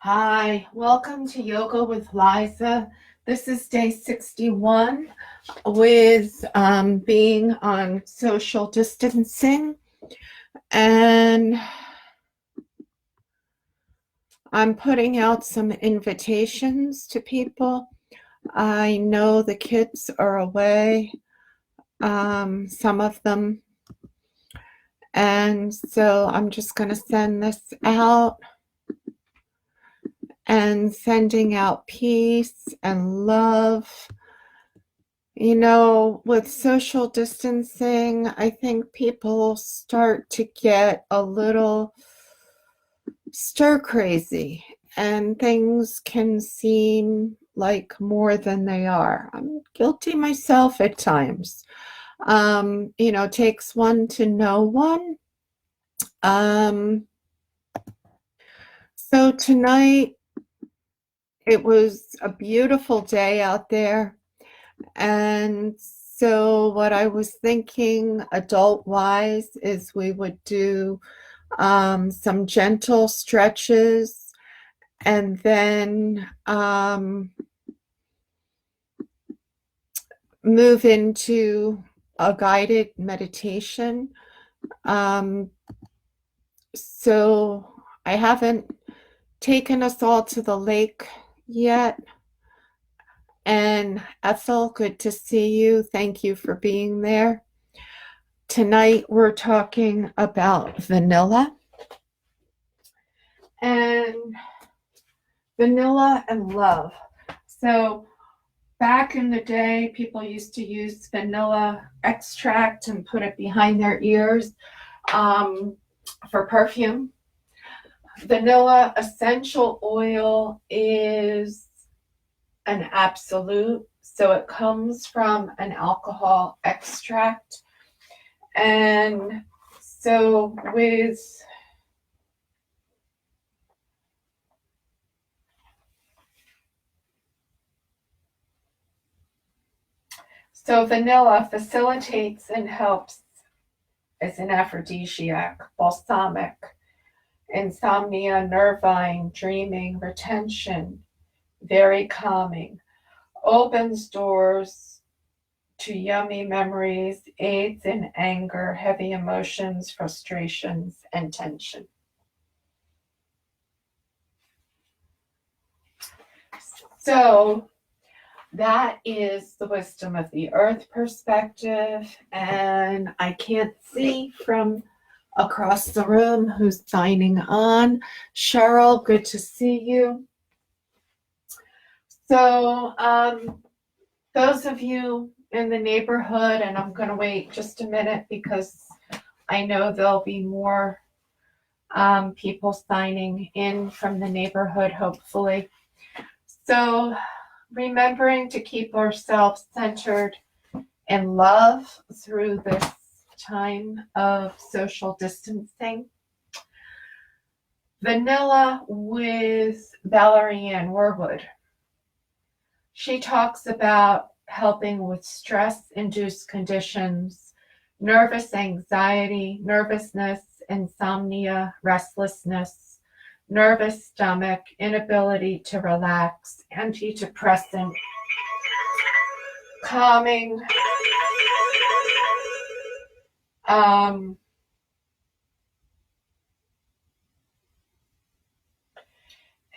Hi, welcome to Yoga with Liza. This is day 61 with being on social distancing. And I'm putting out some invitations to people. I know the kids are away, some of them. And so I'm just going to send this out and sending out peace and love. You know, with social distancing, I think people start to get a little stir crazy and things can seem like more than they are. I'm guilty myself at times. Takes one to know one. Um, so tonight it was a beautiful day out there. And so, what I was thinking adult wise is we would do some gentle stretches and then move into a guided meditation. Um, so, I haven't taken us all to the lake yet. And Ethel, good to see you. Thank you for being there. Tonight we're talking about vanilla and love. So back in the day, people used to use vanilla extract and put it behind their ears for perfume. Vanilla essential oil is an absolute, so it comes from an alcohol extract. And so vanilla facilitates and helps as an aphrodisiac, balsamic, insomnia, nervine, dreaming, retention, very calming, opens doors to yummy memories, aids in anger, heavy emotions, frustrations, and tension. So that is the wisdom of the earth perspective. And I can't see from across the room who's signing on. Cheryl, good to see you. So those of you in the neighborhood, and I'm going to wait just a minute because I know there'll be more people signing in from the neighborhood, hopefully. So remembering to keep ourselves centered in love through this time of social distancing. Vanilla with Valerie Ann Warwood. She talks about helping with stress-induced conditions, nervous anxiety, nervousness, insomnia, restlessness, nervous stomach, inability to relax, antidepressant, calming,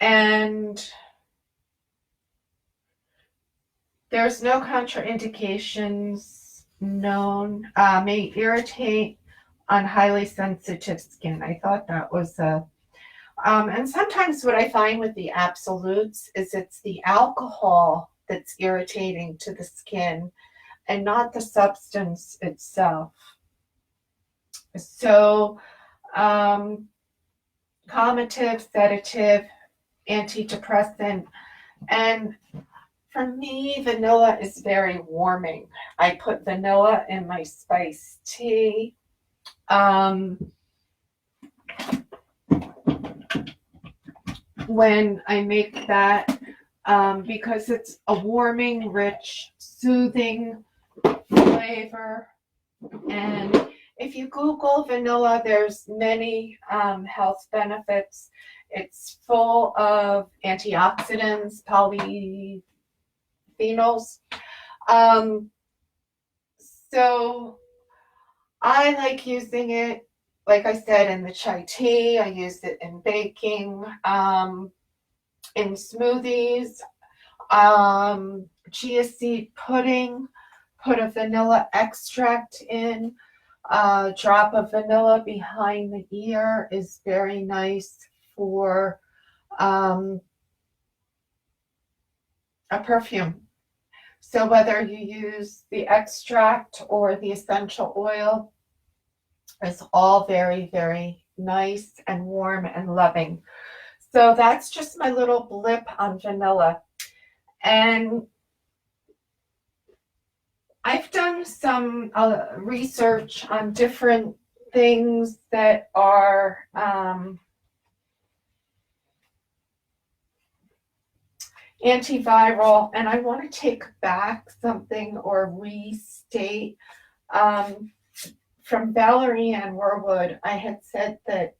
and there's no contraindications known. May irritate on highly sensitive skin. I thought that was and sometimes what I find with the absolutes is it's the alcohol that's irritating to the skin and not the substance itself. So, calmative, sedative, antidepressant, and for me, vanilla is very warming. I put vanilla in my spiced tea. When I make that, because it's a warming, rich, soothing flavor. And if you Google vanilla, there's many health benefits. It's full of antioxidants, polyphenols. Um, so I like using it, like I said, in the chai tea. I use it in baking, in smoothies, chia seed pudding. Put a vanilla extract in. A drop of vanilla behind the ear is very nice for um, a perfume. So whether you use the extract or the essential oil, it's all very, very nice and warm and loving. So that's just my little blip on vanilla. And I've done some research on different things that are antiviral, and I want to take back something or restate. From Valerie Ann Warwood, I had said that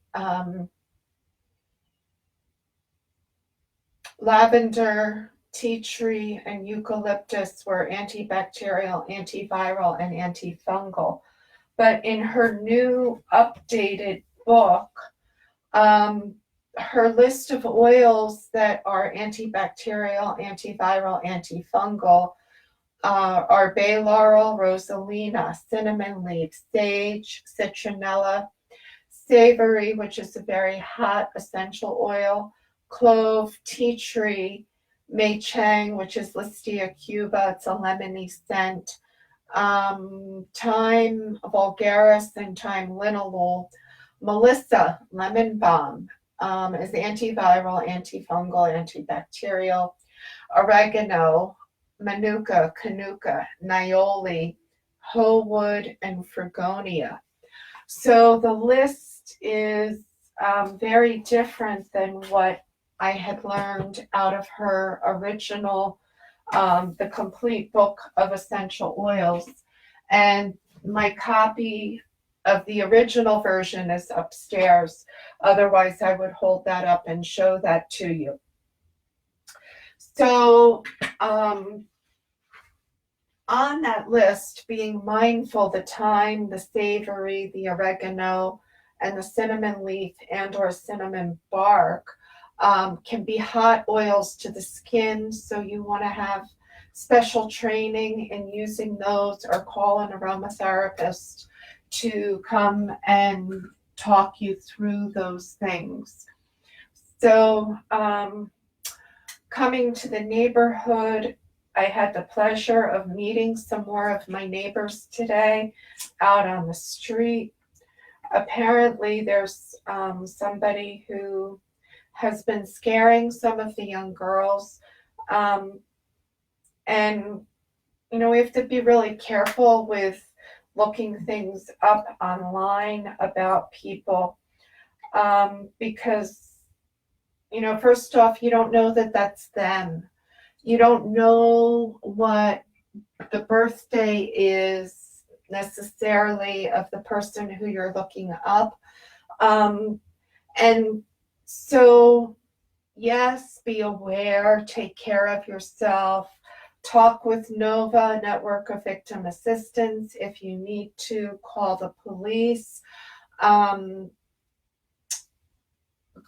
lavender, tea tree, and eucalyptus were antibacterial, antiviral, and antifungal. But in her new updated book, her list of oils that are antibacterial, antiviral, antifungal are bay laurel, rosalina, cinnamon leaf, sage, citronella, savory, which is a very hot essential oil, clove, tea tree, mei chang, which is Listia cuba, it's a lemony scent, thyme vulgaris and thyme linalool, melissa, lemon balm, is antiviral, antifungal, antibacterial, oregano, manuka, canuka, nioli, hoewood, and fregonia. So the list is very different than what I had learned out of her original, the complete book of essential oils. And my copy of the original version is upstairs. Otherwise, I would hold that up and show that to you. So, on that list, being mindful, the thyme, the savory, the oregano, and the cinnamon leaf and or cinnamon bark can be hot oils to the skin. So you want to have special training in using those or call an aromatherapist to come and talk you through those things. So coming to the neighborhood, I had the pleasure of meeting some more of my neighbors today out on the street. Apparently, there's somebody who has been scaring some of the young girls. And, you know, we have to be really careful with looking things up online about people because, you know, first off, you don't know that that's them. You don't know what the birthday is necessarily of the person who you're looking up. And so, yes, be aware, take care of yourself, talk with NOVA, Network of Victim Assistance. If you need to, call the police.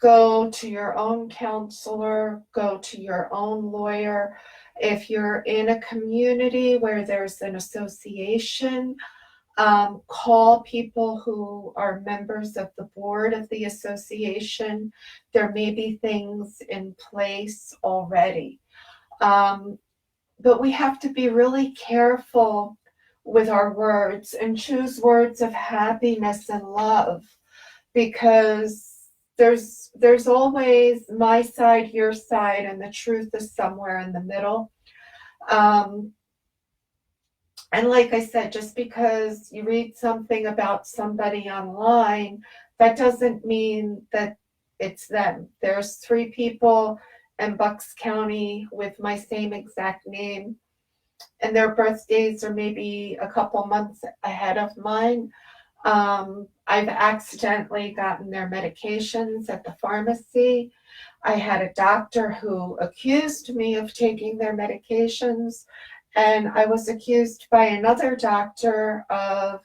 Go to your own counselor, go to your own lawyer. If you're in a community where there's an association, call people who are members of the board of the association. There may be things in place already. But we have to be really careful with our words and choose words of happiness and love, because there's always my side, your side, and the truth is somewhere in the middle. And like I said, just because you read something about somebody online, that doesn't mean that it's them. There's 3 people in Bucks County with my same exact name, and their birthdays are maybe a couple months ahead of mine. I've accidentally gotten their medications at the pharmacy. I had a doctor who accused me of taking their medications, and I was accused by another doctor of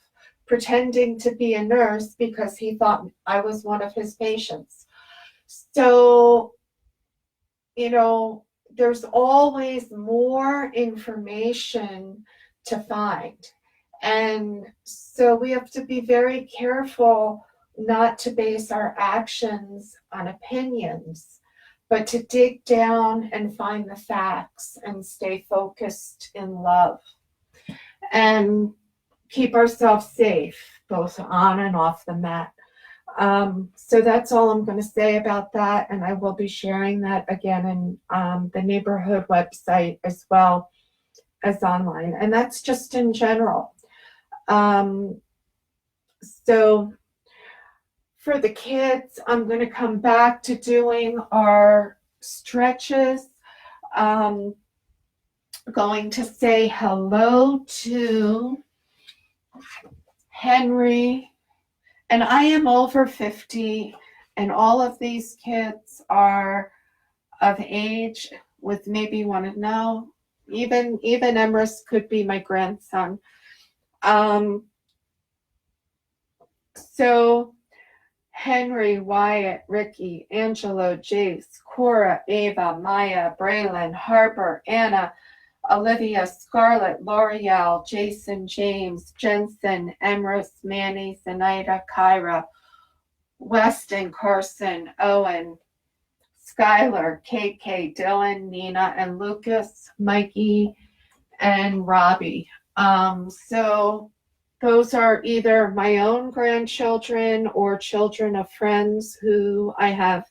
pretending to be a nurse because he thought I was one of his patients. So, you know, there's always more information to find. And so we have to be very careful not to base our actions on opinions, but to dig down and find the facts and stay focused in love and keep ourselves safe, both on and off the mat. So that's all I'm going to say about that. And I will be sharing that again in the neighborhood website as well as online. And that's just in general. Um, so for the kids, I'm going to come back to doing our stretches. Um, going to say hello to Henry. And I am over 50, and all of these kids are of age with maybe one of no, even Emrys could be my grandson. Um, so Henry, Wyatt, Ricky, Angelo, Jace, Cora, Ava, Maya, Braylon, Harper, Anna, Olivia, Scarlett, L'Oreal, Jason, James, Jensen, Emrys, Manny, Zenaida, Kyra, Weston, Carson, Owen, Skylar, KK, Dylan, Nina, and Lucas, Mikey, and Robbie. So those are either my own grandchildren or children of friends who I have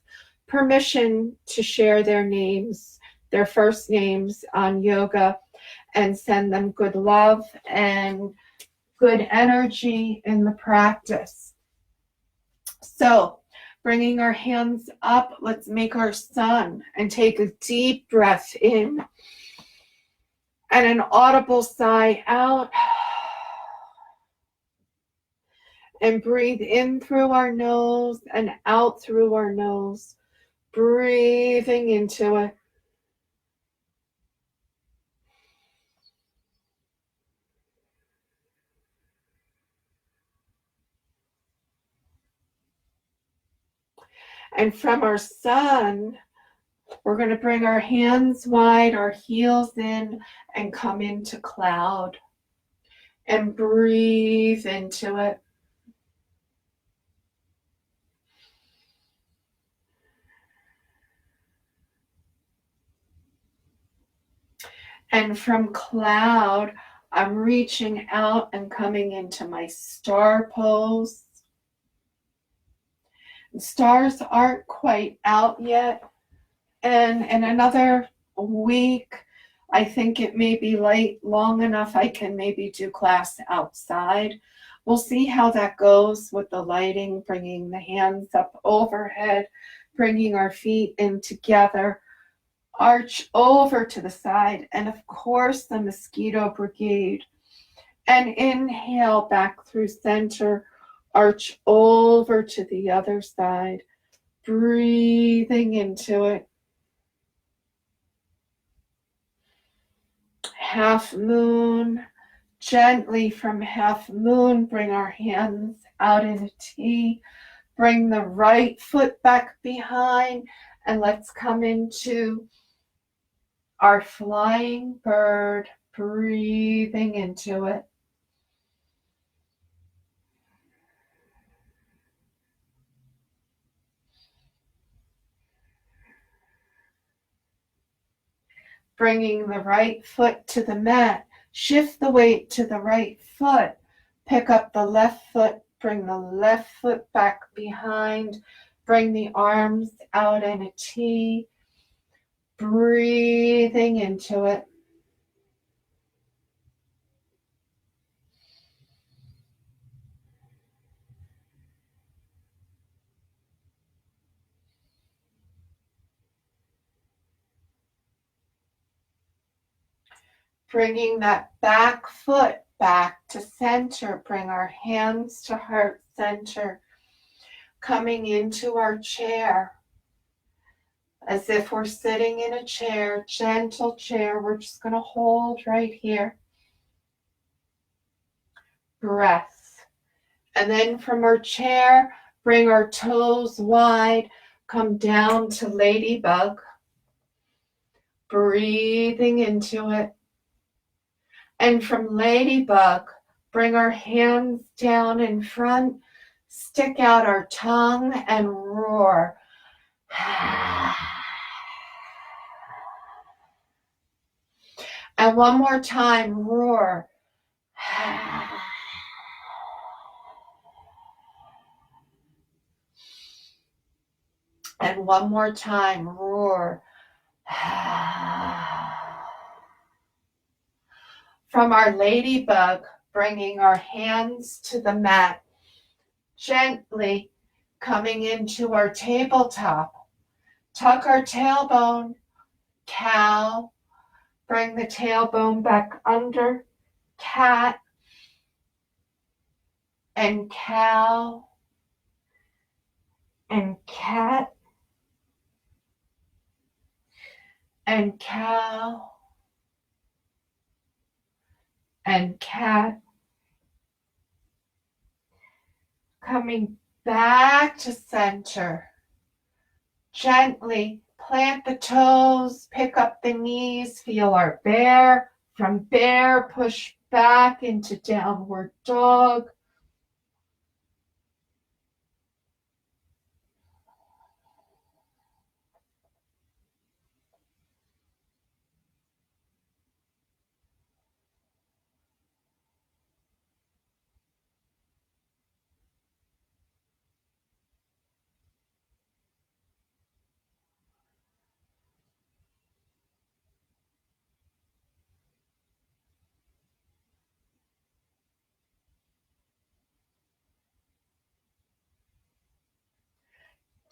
permission to share their names, their first names on yoga, and send them good love and good energy in the practice. So, bringing our hands up, let's make our sun and take a deep breath in and an audible sigh out. And breathe in through our nose and out through our nose, breathing into it. And from our sun, we're going to bring our hands wide, our heels in, and come into cloud. And breathe into it. And from cloud, I'm reaching out and coming into my star pose. Stars aren't quite out yet. And in another week, I think it may be late long enough I can maybe do class outside. We'll see how that goes with the lighting, bringing the hands up overhead, bringing our feet in together, arch over to the side, and of course the mosquito brigade. And inhale back through center, arch over to the other side, breathing into it. Half moon, gently from half moon, bring our hands out in a T. Bring the right foot back behind, and let's come into our flying bird, breathing into it. Bringing the right foot to the mat, shift the weight to the right foot, pick up the left foot, bring the left foot back behind, bring the arms out in a T, breathing into it. Bringing that back foot back to center. Bring our hands to heart center. Coming into our chair. As if we're sitting in a chair, gentle chair. We're just going to hold right here. Breath. And then from our chair, bring our toes wide. Come down to ladybug. Breathing into it. And from ladybug, bring our hands down in front. Stick out our tongue and roar. And one more time, roar. And one more time, roar. From our ladybug, bringing our hands to the mat, gently coming into our tabletop. Tuck our tailbone, cow. Bring the tailbone back under, cat, and cow, and cat, and cow, and cat. Coming back to center. Gently plant the toes, pick up the knees, feel our bear. From bear, push back into downward dog.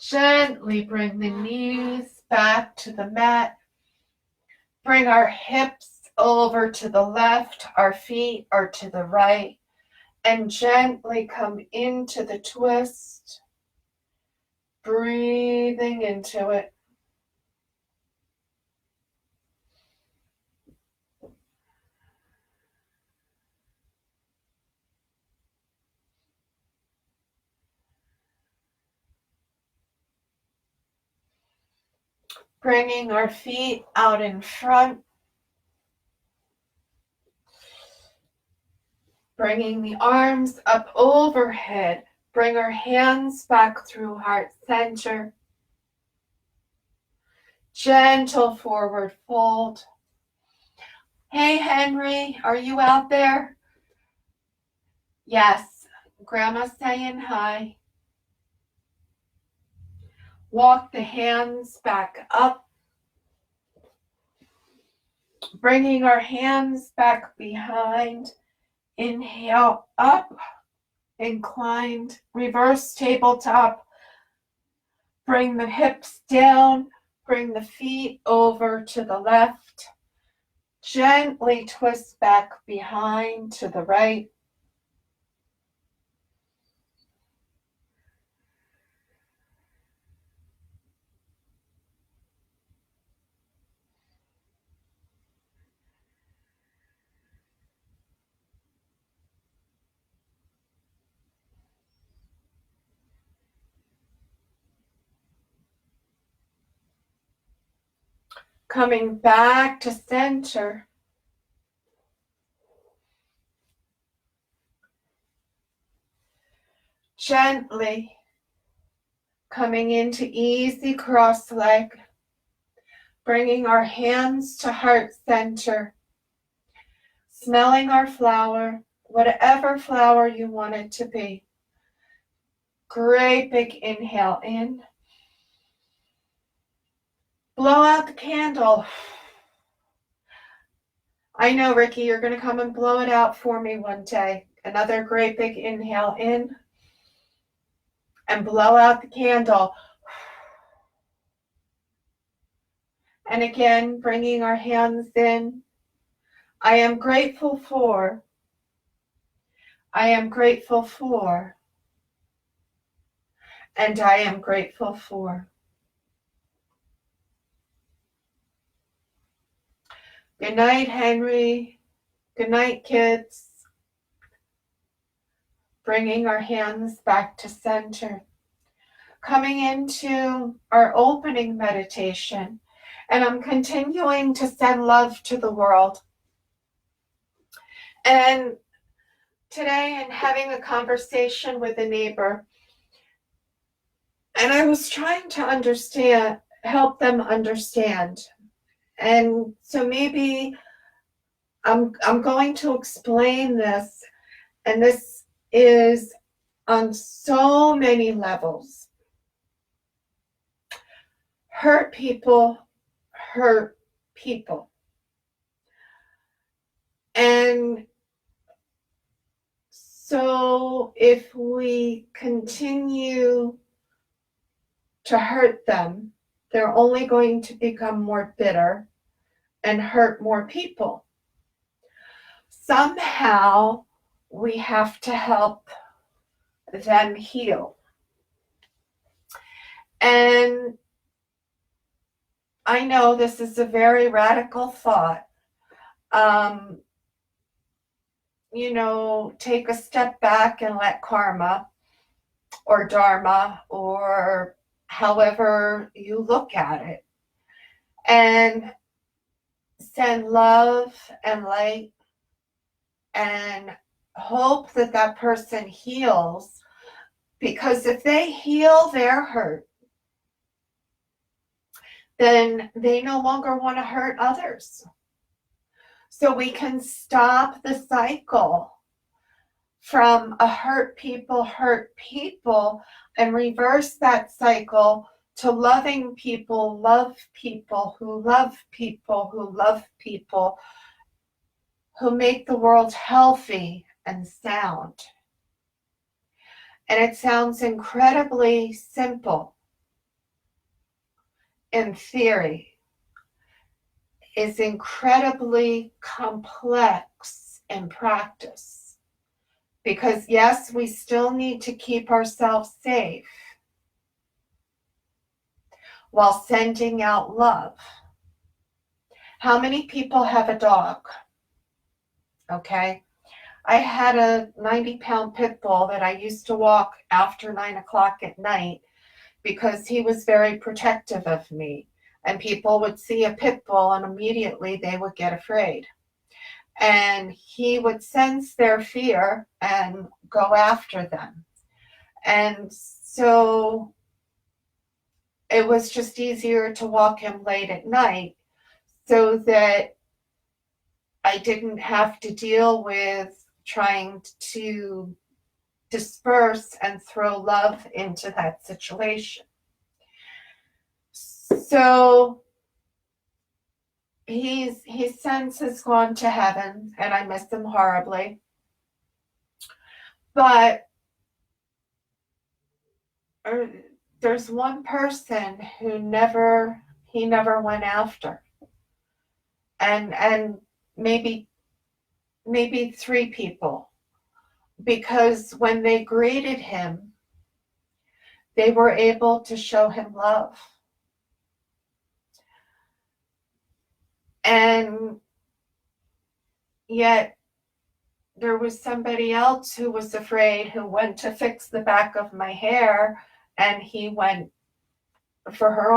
Gently bring the knees back to the mat. Bring our hips over to the left, our feet are to the right, and gently come into the twist, breathing into it. Bringing our feet out in front. Bringing the arms up overhead. Bring our hands back through heart center. Gentle forward fold. Hey, Henry, are you out there? Yes, Grandma's saying hi. Walk the hands back up. Bringing our hands back behind. Inhale up, inclined, reverse tabletop. Bring the hips down, bring the feet over to the left. Gently twist back behind to the right. Coming back to center. Gently coming into easy cross leg. Bringing our hands to heart center. Smelling our flower, whatever flower you want it to be. Great big inhale in. Blow out the candle. I know, Ricky, you're going to come and blow it out for me one day. Another great big inhale in. And blow out the candle. And again, bringing our hands in. I am grateful for I am grateful for, and I am grateful for. Good night, Henry. Good night, kids. Bringing our hands back to center. Coming into our opening meditation, and I'm continuing to send love to the world. And today, I'm having a conversation with a neighbor, and I was trying to help them understand. And so maybe I'm going to explain this, and this is on so many levels. Hurt people hurt people. And so if we continue to hurt them, they're only going to become more bitter and hurt more people. Somehow we have to help them heal. And I know this is a very radical thought. Take a step back and let karma or dharma or however you look at it, and send love and light and hope that that person heals, because if they heal their hurt, then they no longer want to hurt others. So we can stop the cycle from a hurt people, and reverse that cycle to loving people, love people, who love people, who love people, who make the world healthy and sound. And it sounds incredibly simple in theory, is incredibly complex in practice. Because yes, we still need to keep ourselves safe while sending out love. How many people have a dog? Okay. I had a 90-pound pit bull that I used to walk after 9 o'clock at night because he was very protective of me. And people would see a pit bull and immediately they would get afraid. And he would sense their fear and go after them. And so it was just easier to walk him late at night so that I didn't have to deal with trying to disperse and throw love into that situation. So his sense has gone to heaven, and I miss him horribly. But there's one person who he never went after, and maybe 3 people, because when they greeted him, they were able to show him love. And yet there was somebody else who was afraid, who went to fix the back of my hair, and he went for her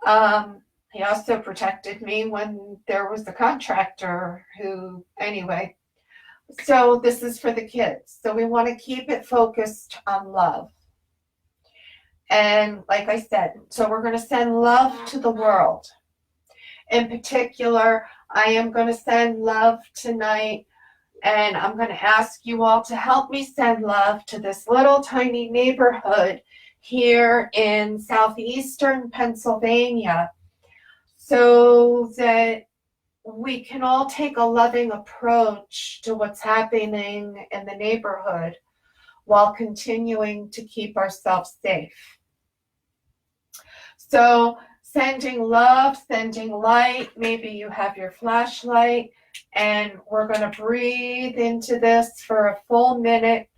arm. He also protected me when there was a contractor anyway. So this is for the kids. So we want to keep it focused on love. And like I said, so we're going to send love to the world. In particular, I am going to send love tonight, and I'm going to ask you all to help me send love to this little tiny neighborhood here in southeastern Pennsylvania, so that we can all take a loving approach to what's happening in the neighborhood while continuing to keep ourselves safe. So sending love, sending light. Maybe you have your flashlight. And we're going to breathe into this for a full minute.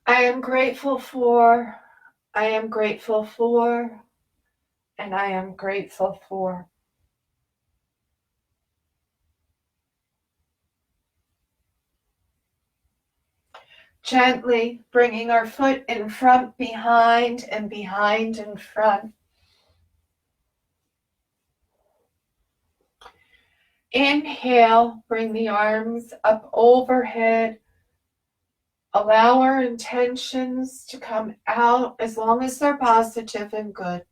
I am grateful for, I am grateful for, and I am grateful for. Gently bringing our foot in front, behind, and behind in front. Inhale, bring the arms up overhead. Allow our intentions to come out as long as they're positive and good.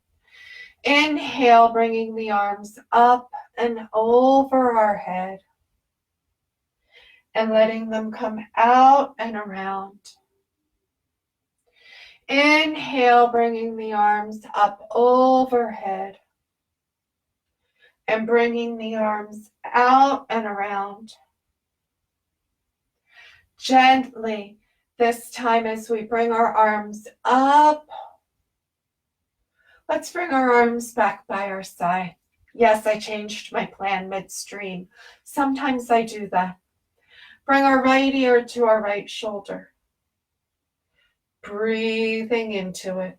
Inhale, bringing the arms up and over our head and letting them come out and around. Inhale, bringing the arms up overhead and bringing the arms out and around. Gently, this time as we bring our arms up, let's bring our arms back by our side. Yes, I changed my plan midstream. Sometimes I do that. Bring our right ear to our right shoulder. Breathing into it.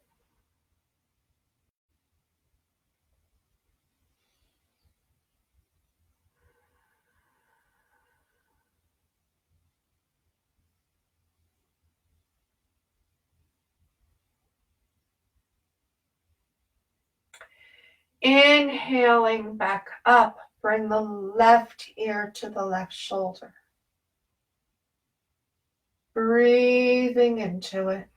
Inhaling back up, bring the left ear to the left shoulder. Breathing into it.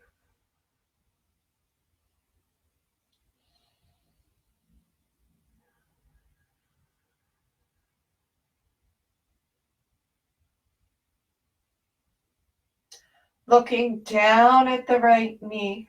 Looking down at the right knee.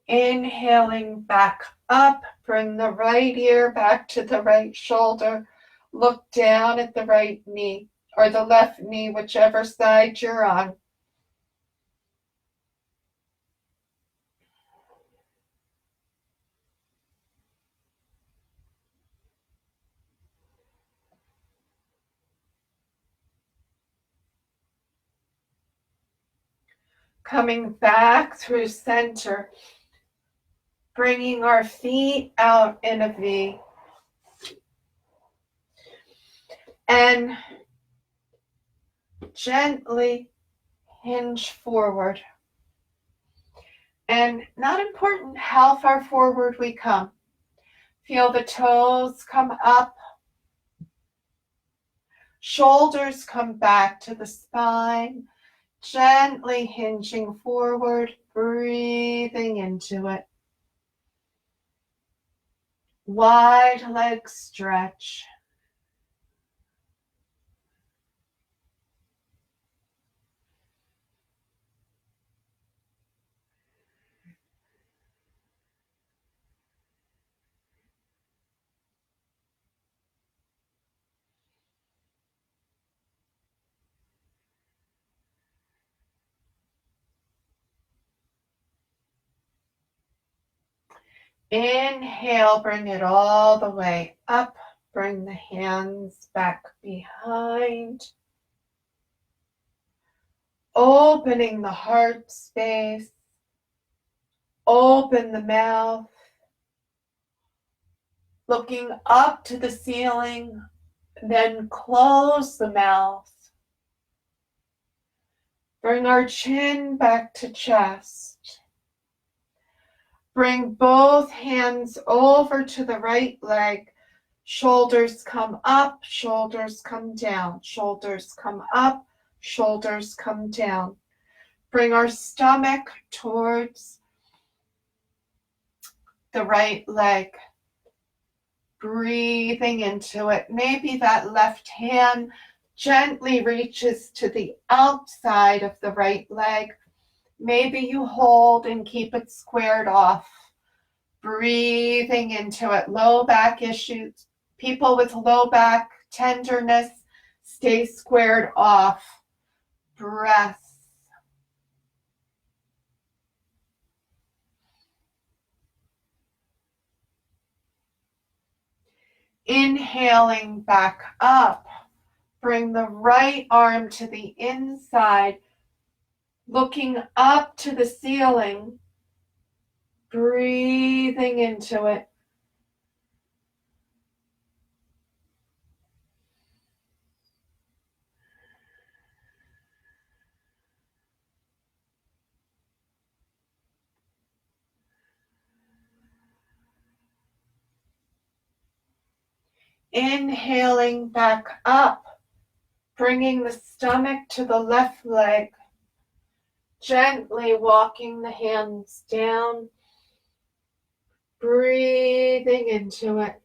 Inhaling back up, bring the right ear back to the right shoulder. Look down at the right knee or the left knee, whichever side you're on. Coming back through center, bringing our feet out in a V. And gently hinge forward. And not important how far forward we come. Feel the toes come up. Shoulders come back to the spine. Gently hinging forward, breathing into it. Wide leg stretch. Inhale, bring it all the way up. Bring the hands back behind. Opening the heart space. Open the mouth. Looking up to the ceiling. Then close the mouth. Bring our chin back to chest. Bring both hands over to the right leg. Shoulders come up, shoulders come down. Shoulders come up, shoulders come down. Bring our stomach towards the right leg. Breathing into it. Maybe that left hand gently reaches to the outside of the right leg. Maybe you hold and keep it squared off. Breathing into it. Low back issues. People with low back tenderness, stay squared off. Breath. Inhaling back up. Bring the right arm to the inside, looking up to the ceiling. Breathing into it. Inhaling back up, bringing the stomach to the left leg, gently walking the hands down, breathing into it.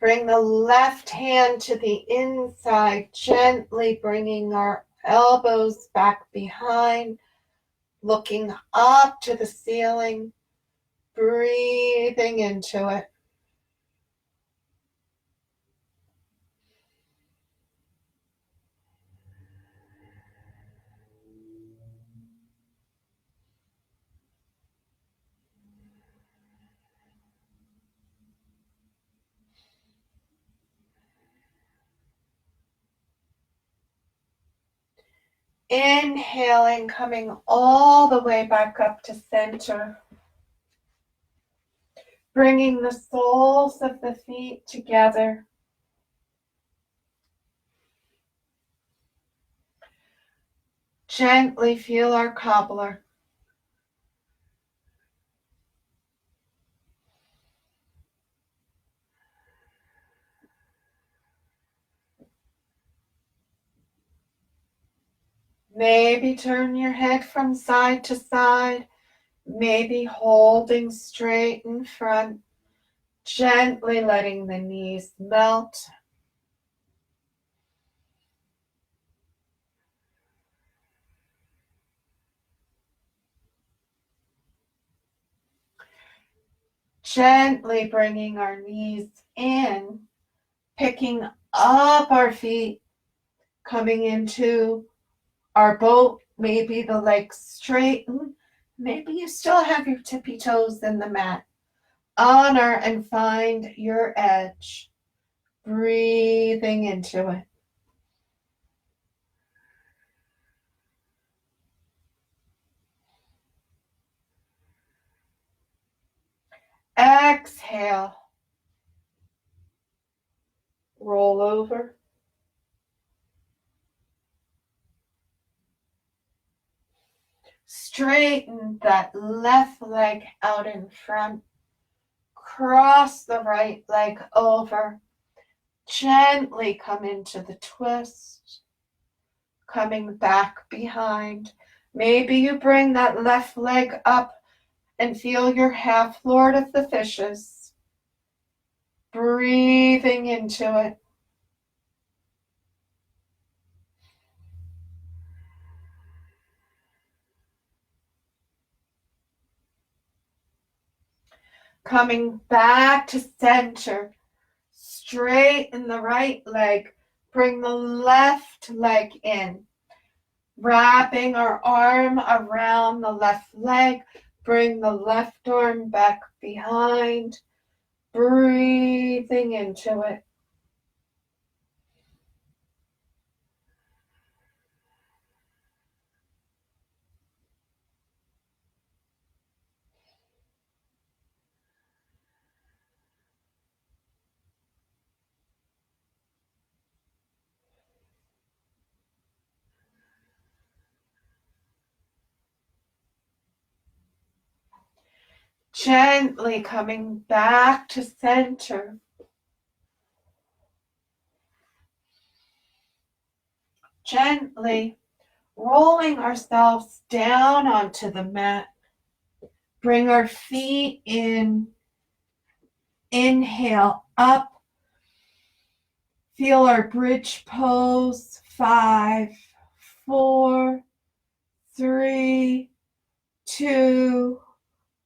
Bring the left hand to the inside, gently bringing our elbows back behind, looking up to the ceiling, breathing into it. Inhaling, coming all the way back up to center. Bringing the soles of the feet together. Gently feel our cobbler. Maybe turn your head from side to side. Maybe holding straight in front. Gently letting the knees melt. Gently bringing our knees in, picking up our feet, coming into our boat. Maybe the legs straighten. Maybe you still have your tippy toes in the mat. Honor and find your edge. Breathing into it. Exhale. Roll over. Straighten that left leg out in front. Cross the right leg over. Gently come into the twist. Coming back behind. Maybe you bring that left leg up and feel your half Lord of the Fishes. Breathing into it. Coming back to center. Straighten the right leg. Bring the left leg in. Wrapping our arm around the left leg. Bring the left arm back behind. Breathing into it. Gently coming back to center. Gently rolling ourselves down onto the mat. Bring our feet in. Inhale up. Feel our bridge pose. 5, 4, 3, 2,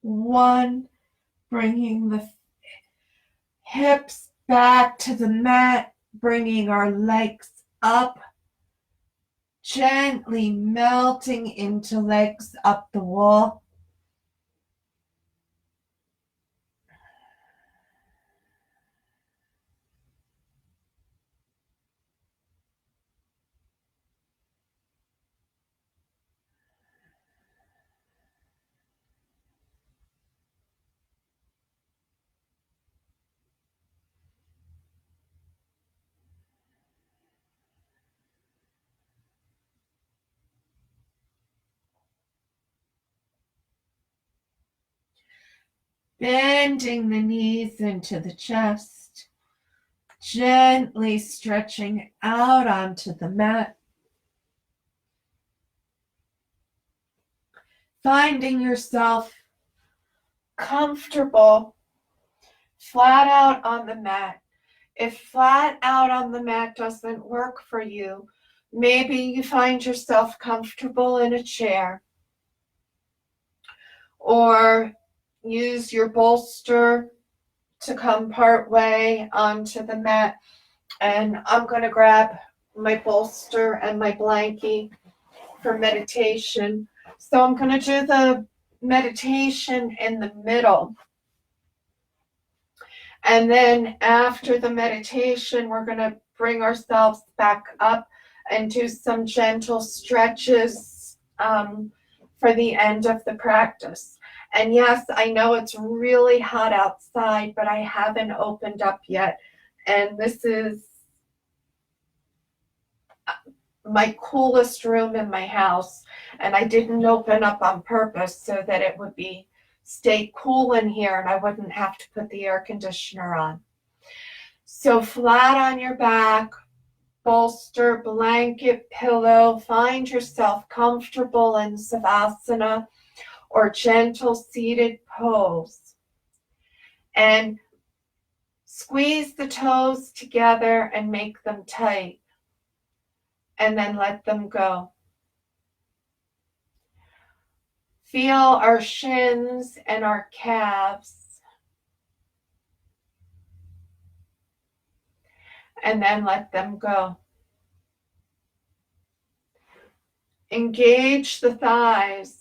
1. Bringing the hips back to the mat. Bringing our legs up. Gently melting into legs up the wall. Bending the knees into the chest. Gently stretching out onto the mat. Finding yourself comfortable flat out on the mat. If flat out on the mat doesn't work for you, maybe you find yourself comfortable in a chair, or use your bolster to come part way onto the mat. And I'm going to grab my bolster and my blankie for meditation. So I'm going to do the meditation in the middle. And then after the meditation, we're going to bring ourselves back up and do some gentle stretches for the end of the practice. And yes, I know it's really hot outside, but I haven't opened up yet. And this is my coolest room in my house. And I didn't open up on purpose so that it would stay cool in here and I wouldn't have to put the air conditioner on. So flat on your back, bolster, blanket, pillow, find yourself comfortable in Savasana or gentle seated pose. And squeeze the toes together and make them tight. And then let them go. Feel our shins and our calves. And then let them go. Engage the thighs.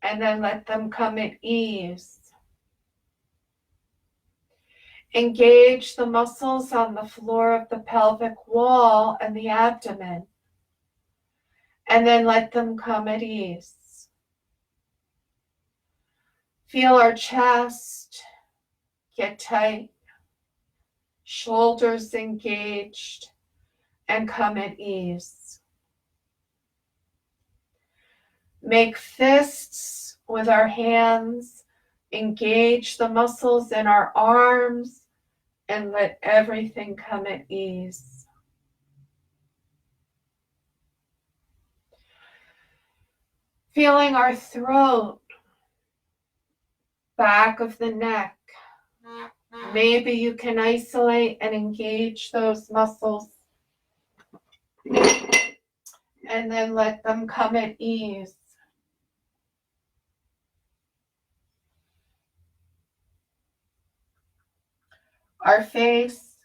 And then let them come at ease. Engage the muscles on the floor of the pelvic wall and the abdomen. And then let them come at ease. Feel our chest get tight, shoulders engaged, and come at ease. Make fists with our hands, engage the muscles in our arms, and let everything come at ease. Feeling our throat, back of the neck. Maybe you can isolate and engage those muscles and then let them come at ease. our face,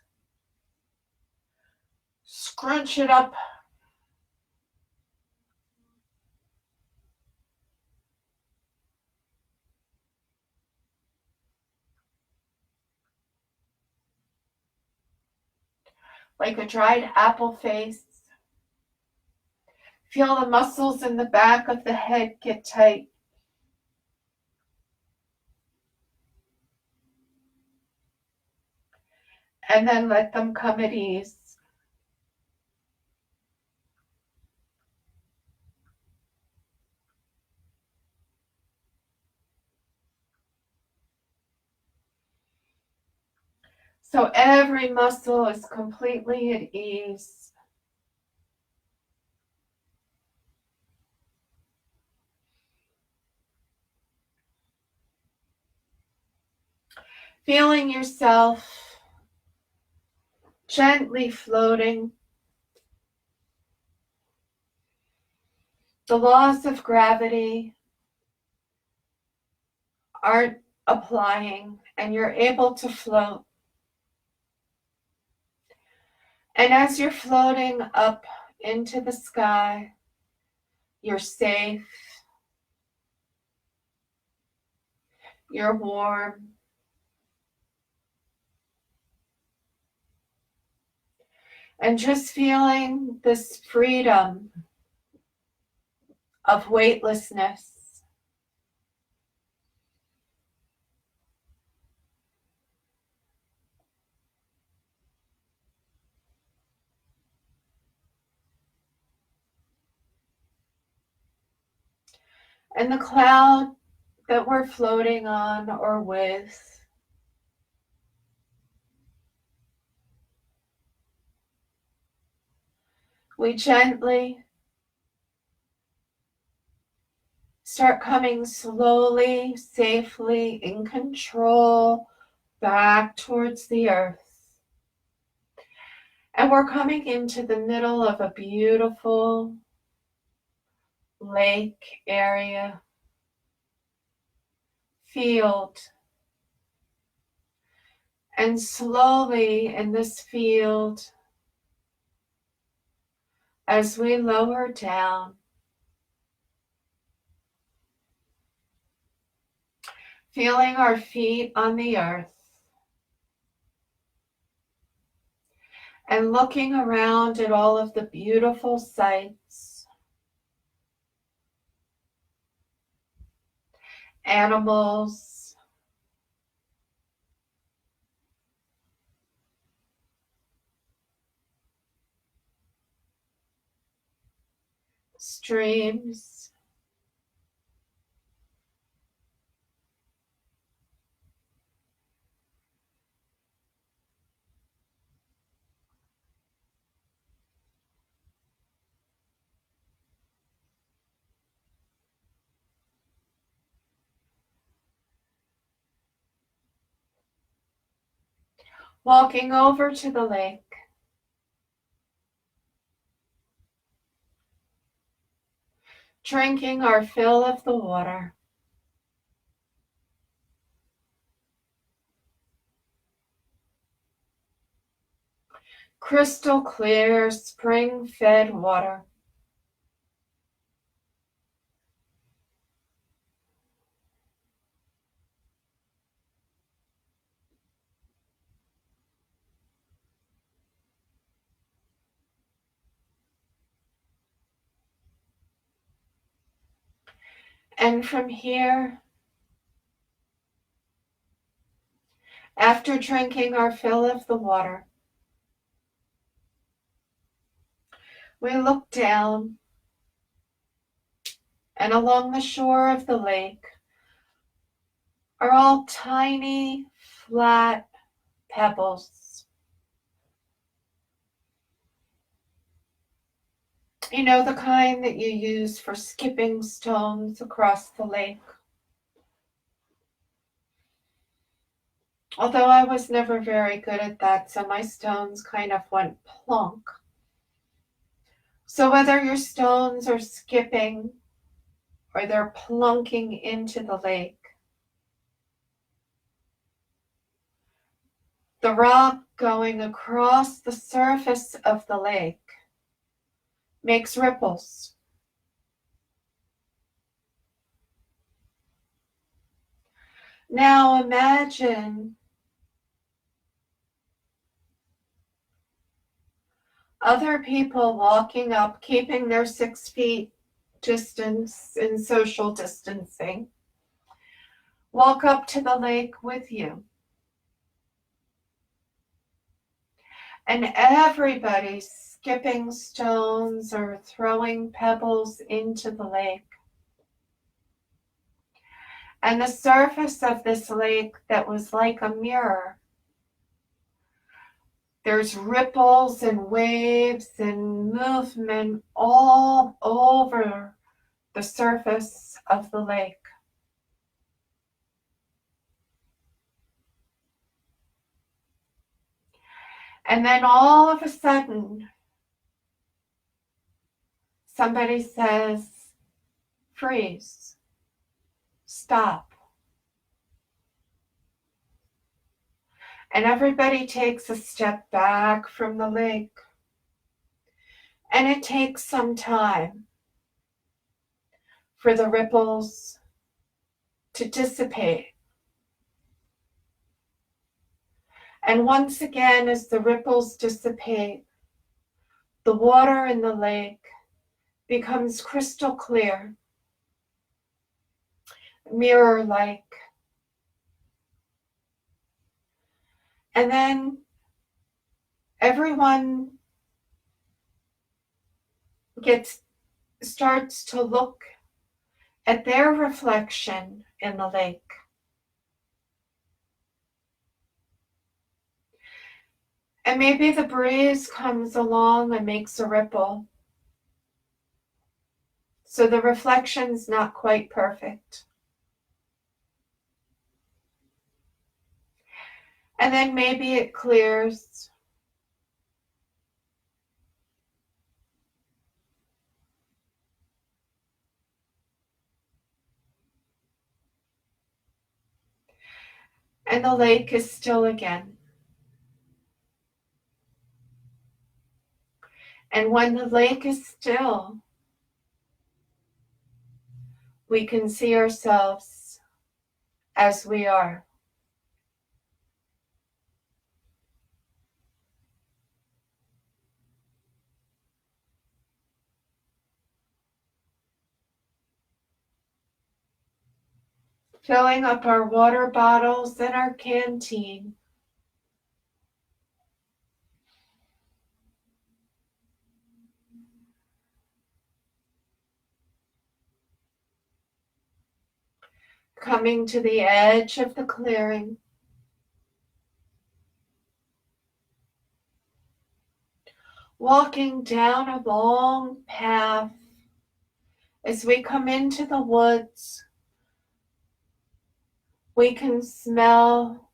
scrunch it up. Like a dried apple face. Feel the muscles in the back of the head get tight. And then let them come at ease. So every muscle is completely at ease. Feeling yourself gently floating. The laws of gravity aren't applying and you're able to float. And as you're floating up into the sky, you're safe, you're warm, and just feeling this freedom of weightlessness. And the cloud that we're floating on or with, we gently start coming slowly, safely, in control back towards the earth. And we're coming into the middle of a beautiful lake area, field. And slowly in this field, as we lower down, feeling our feet on the earth, and looking around at all of the beautiful sights, animals, streams, walking over to the lake, drinking our fill of the water. Crystal clear, spring-fed water. And from here, after drinking our fill of the water, we look down, and along the shore of the lake are all tiny, flat pebbles. You know, the kind that you use for skipping stones across the lake. Although I was never very good at that, so my stones kind of went plunk. So whether your stones are skipping or they're plunking into the lake, The rock going across the surface of the lake makes ripples. Now imagine other people walking up, keeping their 6 feet distance in social distancing, walk up to the lake with you. And everybody's skipping stones or throwing pebbles into the lake. And the surface of this lake that was like a mirror, there's ripples and waves and movement all over the surface of the lake. And then all of a sudden, somebody says, freeze, stop. And everybody takes a step back from the lake. And it takes some time for the ripples to dissipate. And once again, as the ripples dissipate, the water in the lake becomes crystal clear, mirror-like. And then everyone starts to look at their reflection in the lake. And maybe the breeze comes along and makes a ripple. So the reflection's not quite perfect. And then maybe it clears. And the lake is still again. And when the lake is still, we can see ourselves as we are. Filling up our water bottles and our canteen. Coming to the edge of the clearing. Walking down a long path. As we come into the woods, we can smell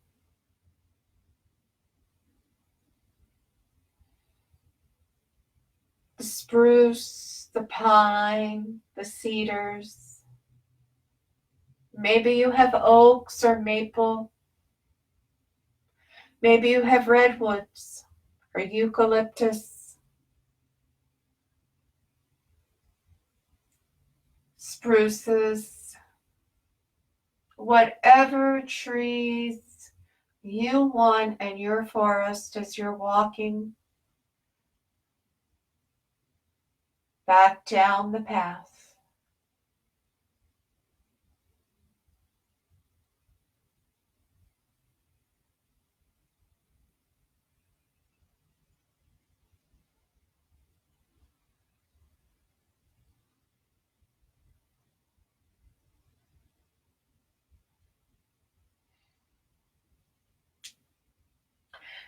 the spruce, the pine, the cedars. Maybe you have oaks or maple. Maybe you have redwoods or eucalyptus, spruces, whatever trees you want in your forest as you're walking back down the path.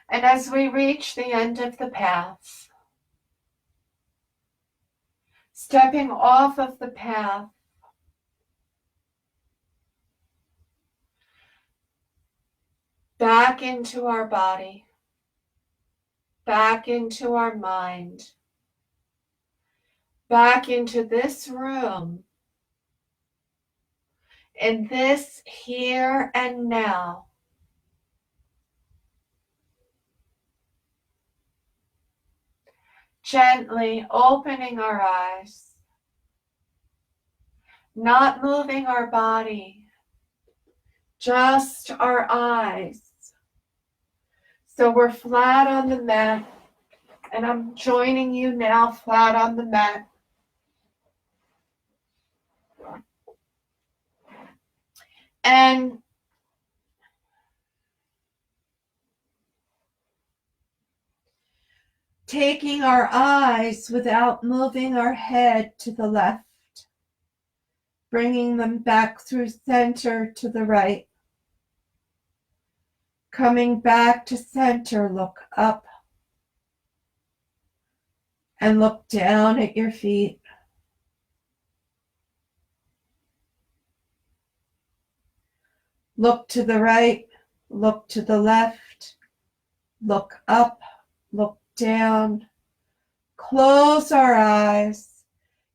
And as we reach the end of the path, stepping off of the path, back into our body, back into our mind, back into this room, in this here and now, Gently opening our eyes, not moving our body, just our eyes. So we're flat on the mat, and I'm joining you now flat on the mat. And taking our eyes without moving our head to the left, bringing them back through center to the right. Coming back to center, look up and look down at your feet. Look to the right, look to the left, look up, look down. Close our eyes,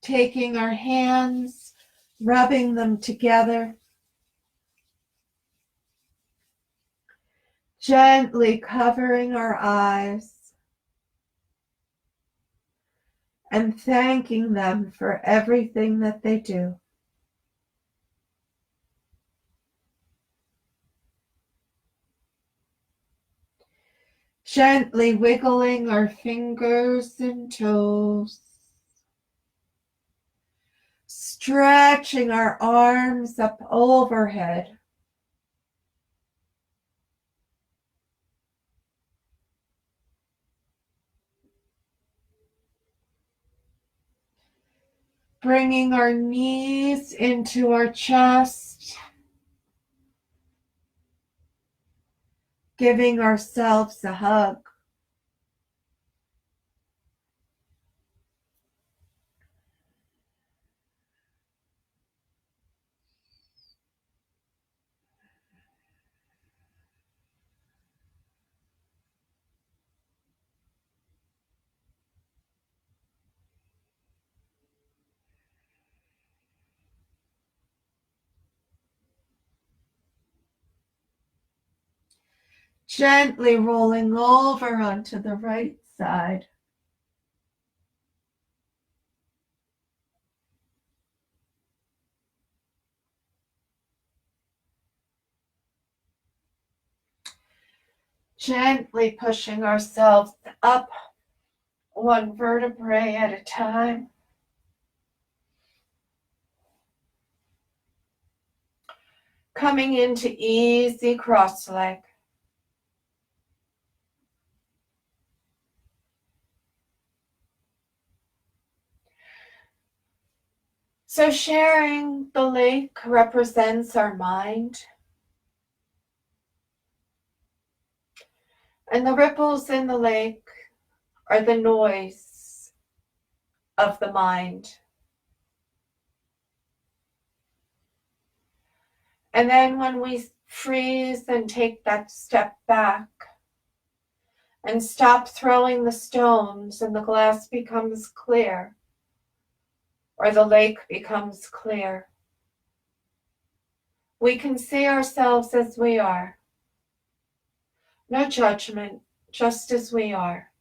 taking our hands, rubbing them together. Gently covering our eyes and thanking them for everything that they do. Gently wiggling our fingers and toes. Stretching our arms up overhead. Bringing our knees into our chest. Giving ourselves a hug. Gently rolling over onto the right side. Gently pushing ourselves up one vertebrae at a time. Coming into easy cross leg. So sharing the lake represents our mind. And the ripples in the lake are the noise of the mind. And then when we freeze and take that step back and stop throwing the stones and the glass becomes clear, or the lake becomes clear, we can see ourselves as we are. No judgment, just as we are.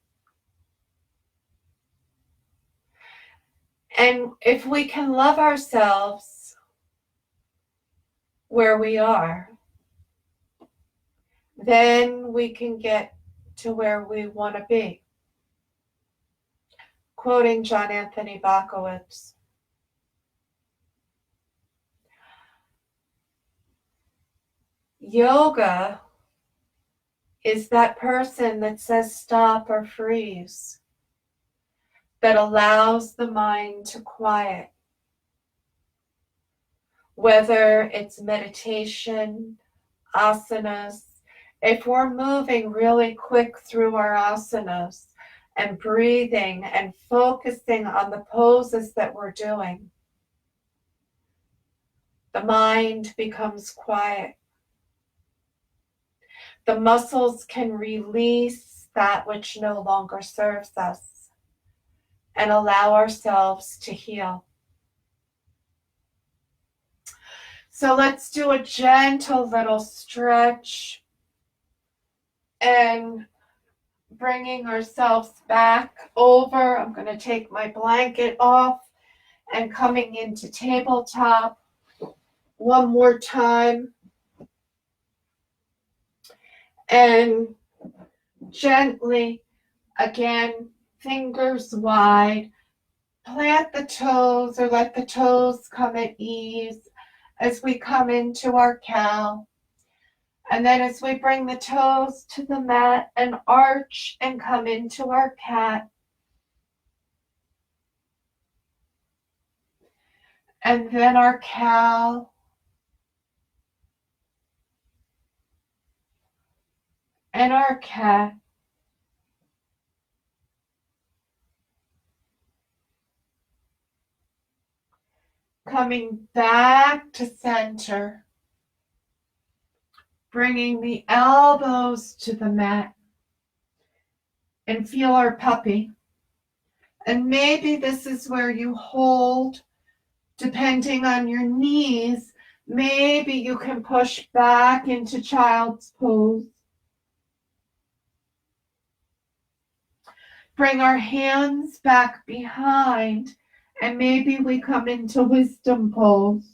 And if we can love ourselves where we are, then we can get to where we want to be. Quoting John Anthony Bakowitz. Yoga is that person that says stop or freeze, that allows the mind to quiet. Whether it's meditation, asanas, if we're moving really quick through our asanas and breathing and focusing on the poses that we're doing, the mind becomes quiet. The muscles can release that which no longer serves us and allow ourselves to heal. So let's do a gentle little stretch and bringing ourselves back over. I'm going to take my blanket off and coming into tabletop one more time. And gently, again, fingers wide, plant the toes or let the toes come at ease as we come into our cow. And then as we bring the toes to the mat and arch and come into our cat. And then our cow. And our cat. Coming back to center. Bringing the elbows to the mat. And feel our puppy. And maybe this is where you hold, depending on your knees. Maybe you can push back into child's pose. Bring our hands back behind, and maybe we come into wisdom pose.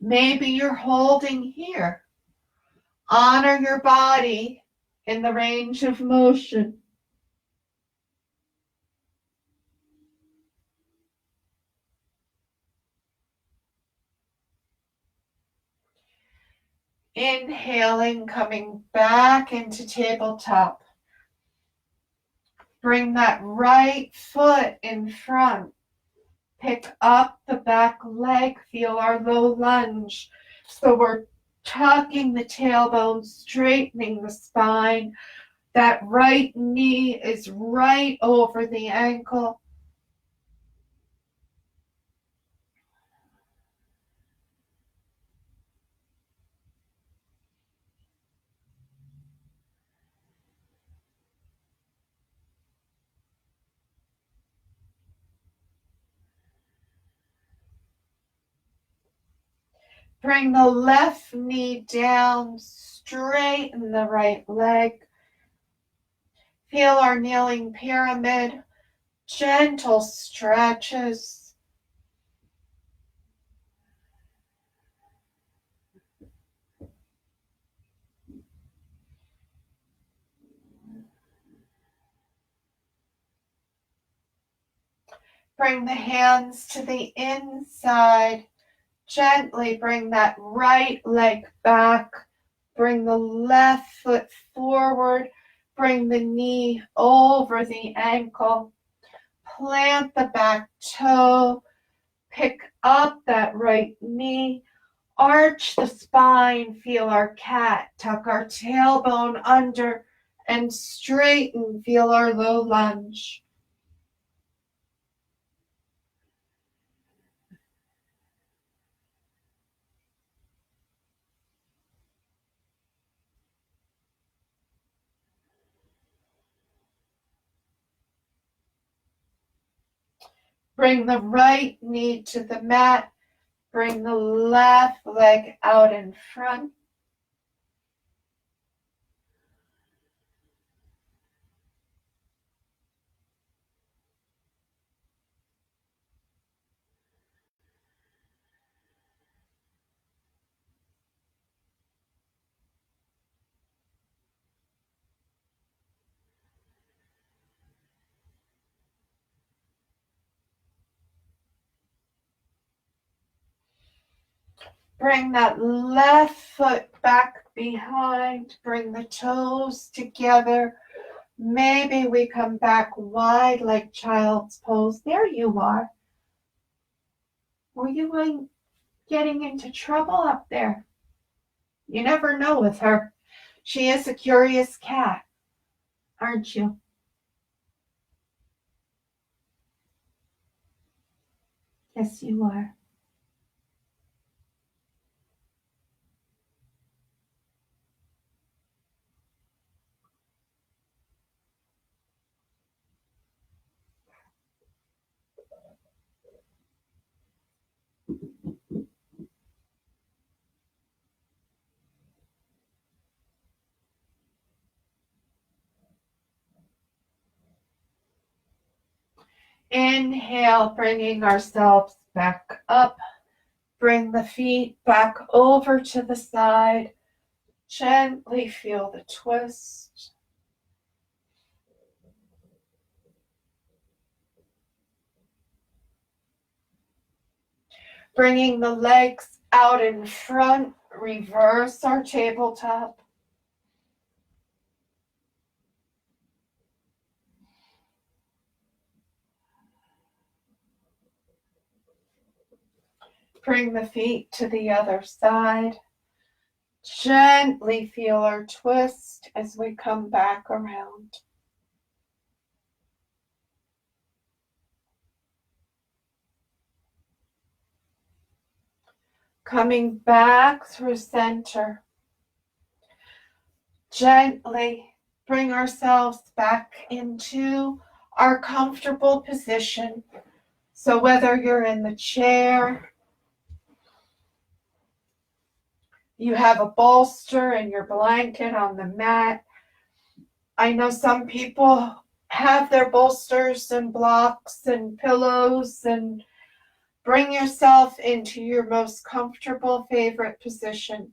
Maybe you're holding here. Honor your body in the range of motion. Inhaling, coming back into tabletop. Bring that right foot in front. Pick up the back leg. Feel our low lunge. So we're tucking the tailbone, straightening the spine. That right knee is right over the ankle. Bring the left knee down, straighten the right leg. Feel our kneeling pyramid, gentle stretches. Bring the hands to the inside. Gently bring that right leg back. Bring the left foot forward. Bring the knee over the ankle. Plant the back toe. Pick up that right knee. Arch the spine. Feel our cat. Tuck our tailbone under and straighten. Feel our low lunge. Bring the right knee to the mat. Bring the left leg out in front. Bring that left foot back behind. Bring the toes together. Maybe we come back wide like child's pose. There you are. Were you getting into trouble up there? You never know with her. She is a curious cat, aren't you? Yes, you are. Inhale, bringing ourselves back up. Bring the feet back over to the side. Gently feel the twist. Bringing the legs out in front, reverse our tabletop. Bring the feet to the other side. Gently feel our twist as we come back around. Coming back through center. Gently bring ourselves back into our comfortable position. So whether you're in the chair, you have a bolster and your blanket on the mat. I know some people have their bolsters and blocks and pillows, and bring yourself into your most comfortable favorite position.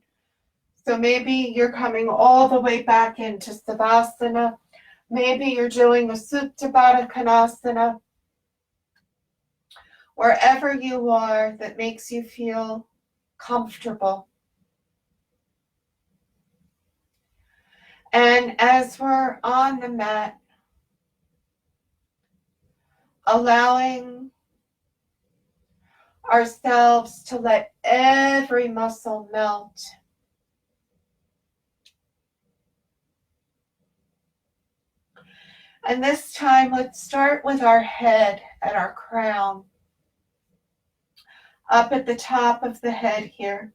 So maybe you're coming all the way back into Savasana. Maybe you're doing a Supta Baddha Konasana. Wherever you are that makes you feel comfortable. And as we're on the mat, allowing ourselves to let every muscle melt. And this time, let's start with our head and our crown. Up at the top of the head here.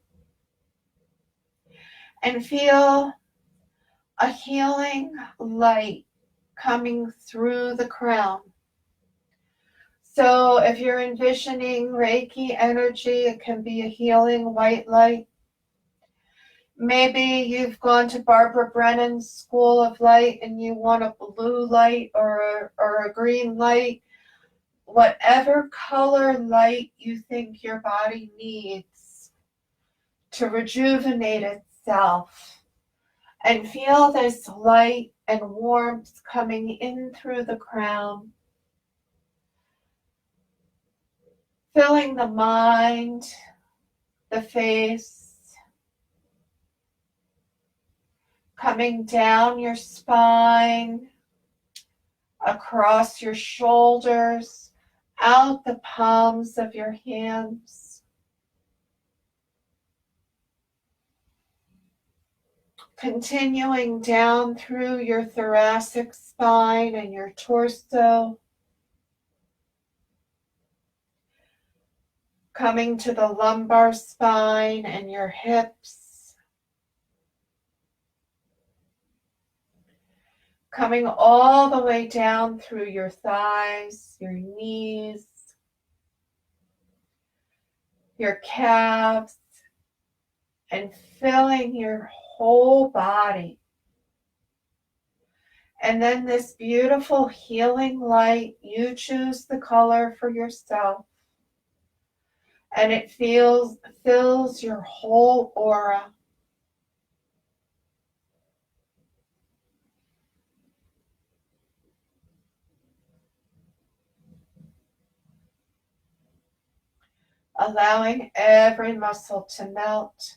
And feel a healing light coming through the crown. So if you're envisioning Reiki energy, it can be a healing white light. Maybe you've gone to Barbara Brennan's School of Light and you want a blue light or a green light. Whatever color light you think your body needs to rejuvenate itself. And feel this light and warmth coming in through the crown. Filling the mind, the face, coming down your spine, across your shoulders, out the palms of your hands. Continuing down through your thoracic spine and your torso. Coming to the lumbar spine and your hips. Coming all the way down through your thighs, your knees, your calves, and filling your whole body. And then this beautiful healing light, you choose the color for yourself. And it fills your whole aura. Allowing every muscle to melt.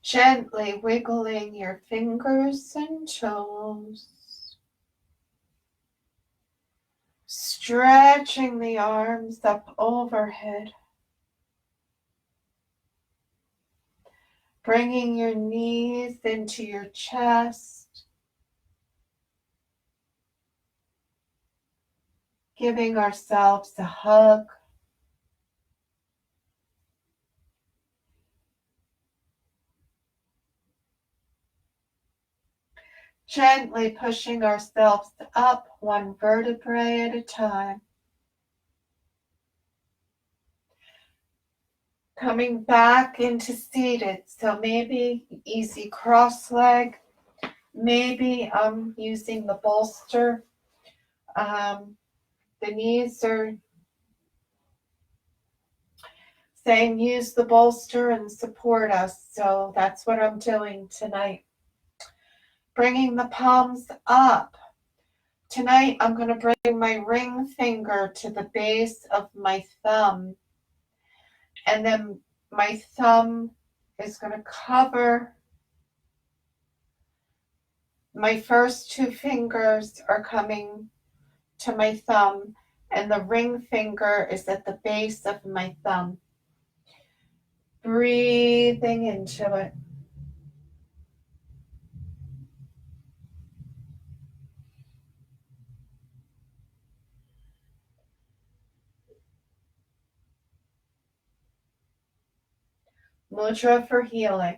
Gently wiggling your fingers and toes. Stretching the arms up overhead. Bringing your knees into your chest. Giving ourselves a hug. Gently pushing ourselves up one vertebrae at a time. Coming back into seated, so maybe easy cross leg, maybe I'm using the bolster. The knees are saying use the bolster and support us, so that's what I'm doing tonight. Bringing the palms up. Tonight I'm going to bring my ring finger to the base of my thumb, and then my thumb is going to cover. My first two fingers are coming to my thumb, and the ring finger is at the base of my thumb. Breathing into it. Mudra for healing.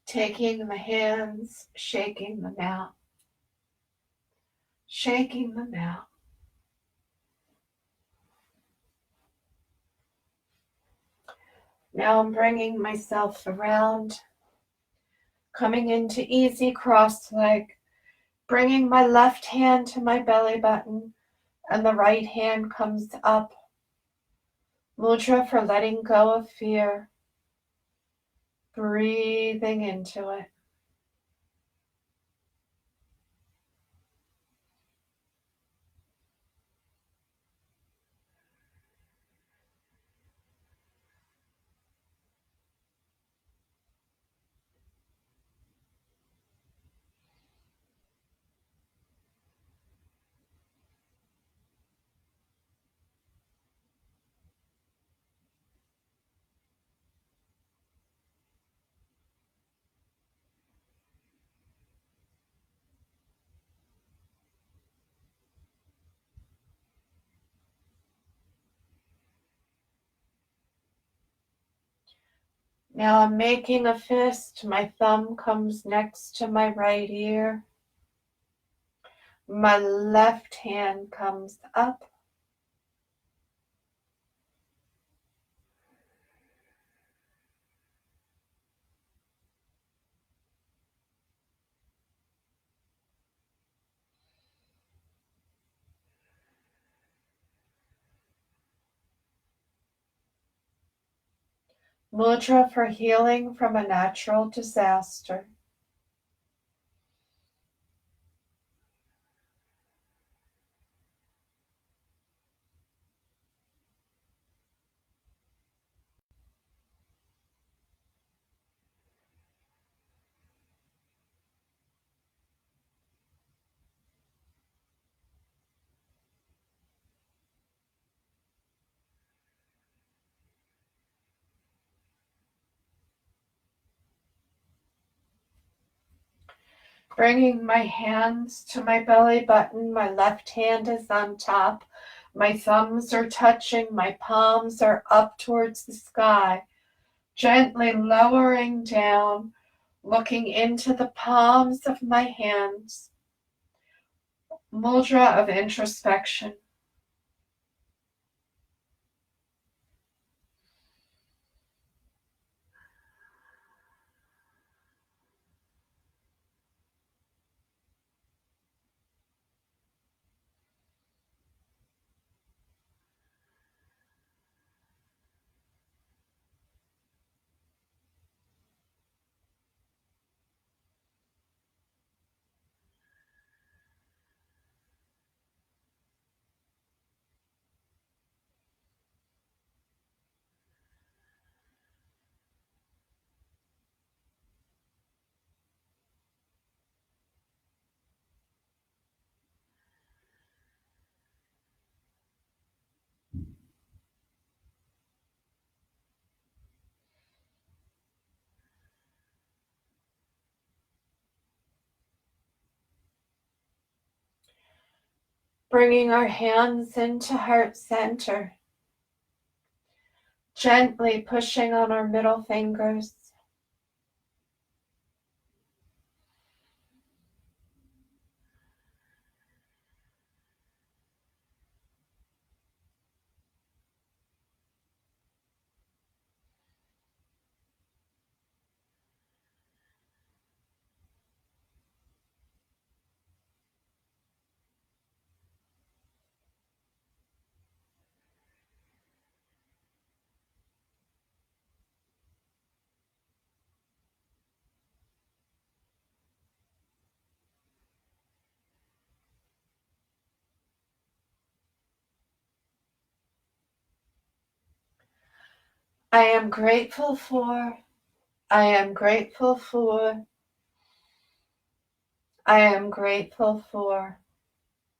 Taking the hands, shaking them out. Shaking them out. Now I'm bringing myself around, coming into easy cross leg, bringing my left hand to my belly button, and the right hand comes up. Mudra for letting go of fear. Breathing into it. Now I'm making a fist. My thumb comes next to my right ear. My left hand comes up. Mudra for healing from a natural disaster. Bringing my hands to my belly button. My left hand is on top. My thumbs are touching. My palms are up towards the sky. Gently lowering down, looking into the palms of my hands. Mudra of introspection. Bringing our hands into heart center. Gently pushing on our middle fingers. I am grateful for, I am grateful for, I am grateful for.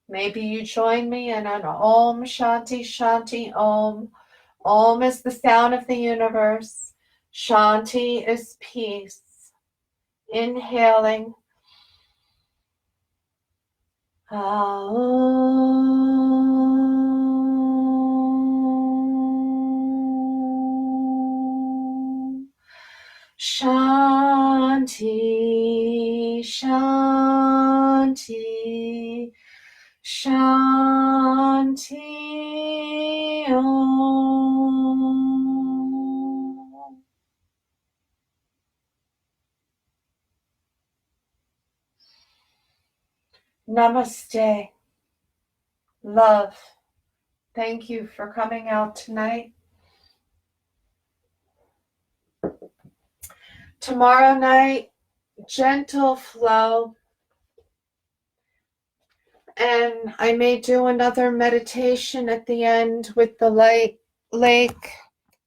Maybe you join me in an Om Shanti Shanti Om. Om is the sound of the universe. Shanti is peace. Inhaling. Om. Shanti, Shanti, Shanti Om. Namaste. Love. Thank you for coming out tonight. Tomorrow night, gentle flow. And I may do another meditation at the end with the light lake,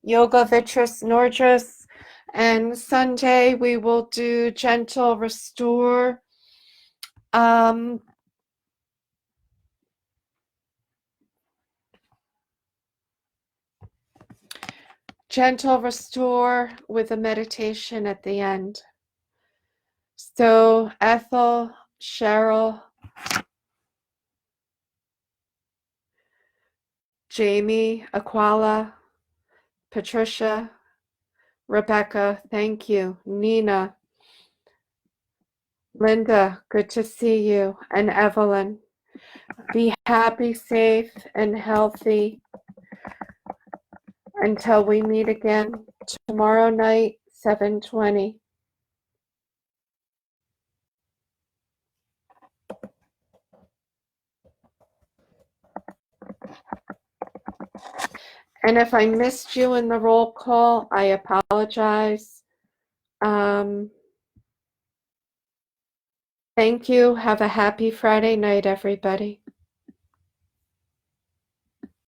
Yoga Vitris Nordris. And Sunday we will do gentle restore. Gentle restore with a meditation at the end. So Ethel, Cheryl, Jamie, Aquala, Patricia, Rebecca, thank you. Nina, Linda, good to see you. And Evelyn, be happy, safe, and healthy until we meet again tomorrow night, 7:20. And if I missed you in the roll call, I apologize. Thank you. Have a happy Friday night, everybody.